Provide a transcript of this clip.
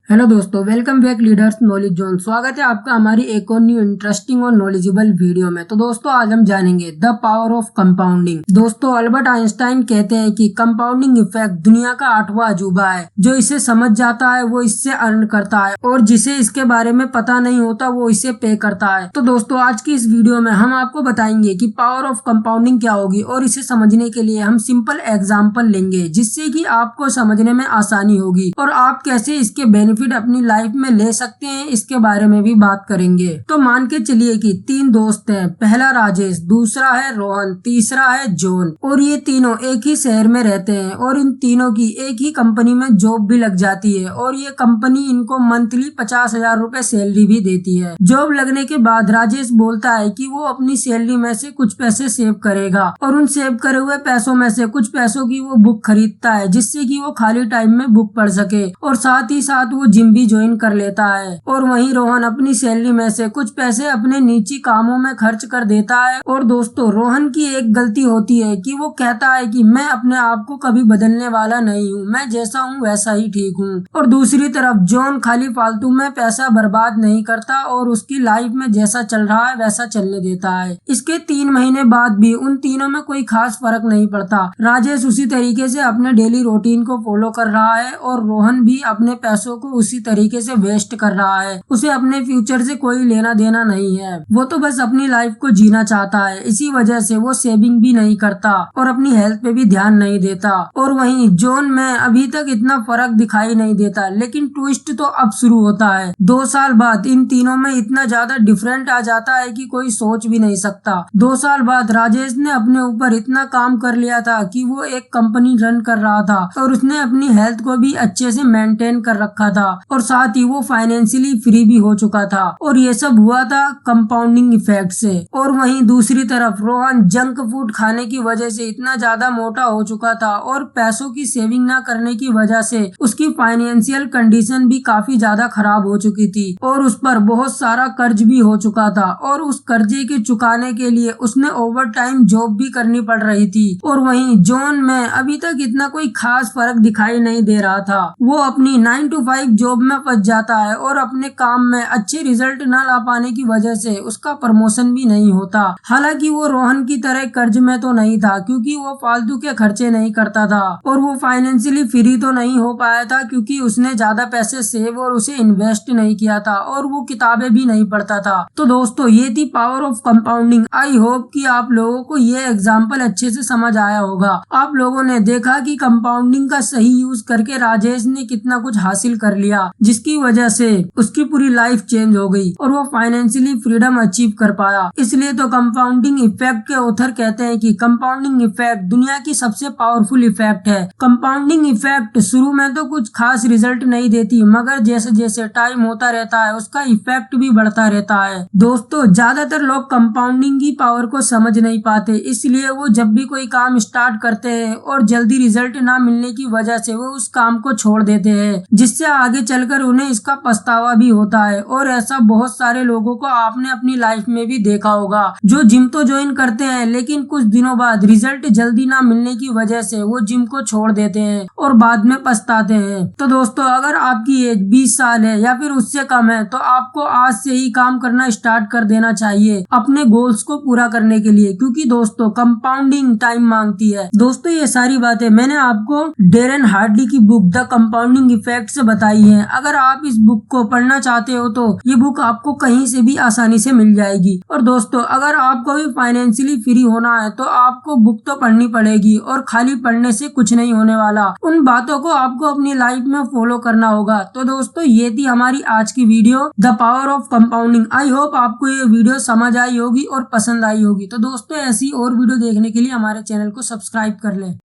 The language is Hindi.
हेलो दोस्तों, welcome back leaders knowledge zone. स्वागत है आपका हमारी एक और न्यू इंटरेस्टिंग और नॉलेजेबल वीडियो में। तो दोस्तों आज हम जानेंगे द पावर ऑफ कंपाउंडिंग। दोस्तों अल्बर्ट आइंस्टाइन कहते हैं कि कंपाउंडिंग इफेक्ट दुनिया का 8वां अजूबा है। जो इसे समझ जाता है वो इससे अर्न करता है और जिसे इसके बारे में पता नहीं होता वो इसे पे करता है। तो दोस्तों आज की इस वीडियो में हम आपको बताएंगे कि पावर ऑफ कंपाउंडिंग क्या होगी और इसे समझने के लिए हम सिंपल एग्जाम्पल लेंगे जिससे कि आपको समझने में आसानी होगी और आप कैसे इसके बेनिफिट अपनी लाइफ में ले सकते हैं इसके बारे में भी बात करेंगे। तो मान के चलिए कि 3 दोस्त हैं। पहला राजेश, दूसरा है रोहन, तीसरा है जॉन और ये तीनों एक ही शहर में रहते हैं और इन तीनों की एक ही कंपनी में जॉब भी लग जाती है और ये कंपनी इनको मंथली 50,000 रुपए सैलरी भी देती है। जॉब लगने के बाद राजेश बोलता है कि वो अपनी सैलरी में से कुछ पैसे सेव करेगा और उन सेव करे हुए पैसों में से कुछ पैसों की वो बुक खरीदता है जिससे कि वो खाली टाइम में बुक पढ़ सके और साथ ही साथ वो जिम भी ज्वाइन कर लेता है। और वहीं रोहन अपनी सैलरी में से कुछ पैसे अपने निजी कामों में खर्च कर देता है। और दोस्तों रोहन की एक गलती होती है कि वो कहता है कि मैं अपने आप को कभी बदलने वाला नहीं हूँ, मैं जैसा हूँ वैसा ही ठीक हूँ। और दूसरी तरफ जॉन खाली फालतू में पैसा बर्बाद नहीं करता और उसकी लाइफ में जैसा चल रहा है वैसा चलने देता है। इसके 3 महीने बाद भी उन तीनों में कोई खास फर्क नहीं पड़ता। राजेश उसी तरीके से अपने डेली रूटीन को फॉलो कर रहा है और रोहन भी अपने पैसों को उसी तरीके से वेस्ट कर रहा है। उसे अपने फ्यूचर से कोई लेना देना नहीं है, वो तो बस अपनी लाइफ को जीना चाहता है। इसी वजह से वो सेविंग भी नहीं करता और अपनी हेल्थ पे भी ध्यान नहीं देता। और वहीं जॉन में अभी तक इतना फर्क दिखाई नहीं देता, लेकिन ट्विस्ट तो अब शुरू होता है। 2 साल बाद इन तीनों में इतना ज्यादा डिफरेंट आ जाता है कि कोई सोच भी नहीं सकता। 2 साल बाद राजेश ने अपने ऊपर इतना काम कर लिया था कि वो एक कंपनी रन कर रहा था और उसने अपनी हेल्थ को भी अच्छे से मेंटेन कर रखा था और साथ ही वो फाइनेंशियली फ्री भी हो चुका था। और ये सब हुआ था कंपाउंडिंग इफेक्ट से। और वहीं दूसरी तरफ रोहन जंक फूड खाने की वजह से इतना ज्यादा मोटा हो चुका था और पैसों की सेविंग ना करने की वजह से उसकी फाइनेंशियल कंडीशन भी काफी ज्यादा खराब हो चुकी थी और उस पर बहुत सारा कर्ज भी हो चुका था और उस कर्जे के चुकाने के लिए उसने ओवर टाइम जॉब भी करनी पड़ रही थी। और वहीं जॉन में अभी तक इतना कोई खास फर्क दिखाई नहीं दे रहा था। वो अपनी 9 to 5 जॉब में फंस जाता है और अपने काम में अच्छे रिजल्ट न ला पाने की वजह से उसका प्रमोशन भी नहीं होता। हालांकि वो रोहन की तरह कर्ज में तो नहीं था क्योंकि वो फालतू के खर्चे नहीं करता था और वो फाइनेंशियली फ्री तो नहीं हो पाया था क्योंकि उसने ज्यादा पैसे सेव और उसे इन्वेस्ट नहीं किया था और वो किताबें भी नहीं पढ़ता था। तो दोस्तों ये थी power of compounding. I hope कि आप लोगों को ये एग्जाम्पल अच्छे से समझ आया होगा। आप लोगों ने देखा कि कंपाउंडिंग का सही यूज करके राजेश ने कितना कुछ हासिल कर लिया जिसकी वजह से उसकी पूरी लाइफ चेंज हो गई और वो फाइनेंशियली फ्रीडम अचीव कर पाया। इसलिए तो कंपाउंडिंग इफेक्ट के ऑथर कहते हैं कि कंपाउंडिंग इफेक्ट दुनिया की सबसे पावरफुल इफेक्ट है। कंपाउंडिंग इफेक्ट शुरू में तो कुछ खास रिजल्ट नहीं देती मगर जैसे जैसे टाइम होता रहता है उसका इफेक्ट भी बढ़ता रहता है। दोस्तों ज्यादातर लोग कंपाउंडिंग की पावर को समझ नहीं पाते, इसलिए वो जब भी कोई काम स्टार्ट करते हैं और जल्दी रिजल्ट ना मिलने की वजह से वो उस काम को छोड़ देते हैं जिससे आगे चलकर उन्हें इसका पछतावा भी होता है। और ऐसा बहुत सारे लोगों को आपने अपनी लाइफ में भी देखा होगा जो जिम तो ज्वाइन करते हैं लेकिन कुछ दिनों बाद रिजल्ट जल्दी ना मिलने की वजह से वो जिम को छोड़ देते हैं और बाद में पछताते हैं। तो दोस्तों अगर आपकी एज 20 साल है या फिर उससे कम है तो आपको आज से ही काम करना स्टार्ट कर देना चाहिए अपने गोल्स को पूरा करने के लिए, क्योंकि दोस्तों कंपाउंडिंग टाइम मांगती है। दोस्तों ये सारी बातें मैंने आपको डेरन हार्डी की बुक द कंपाउंडिंग इफेक्ट से बताई है। अगर आप इस बुक को पढ़ना चाहते हो तो ये बुक आपको कहीं से भी आसानी से मिल जाएगी। और दोस्तों अगर आपको भी फाइनेंशियली फ्री होना है तो आपको बुक तो पढ़नी पड़ेगी और खाली पढ़ने से कुछ नहीं होने वाला, उन बातों को आपको अपनी लाइफ में फॉलो करना होगा। तो दोस्तों ये थी हमारी आज की video the power of compounding. I hope आपको ये वीडियो समझ आई होगी और पसंद आई होगी। तो दोस्तों ऐसी और वीडियो देखने के लिए हमारे चैनल को सब्सक्राइब कर लें।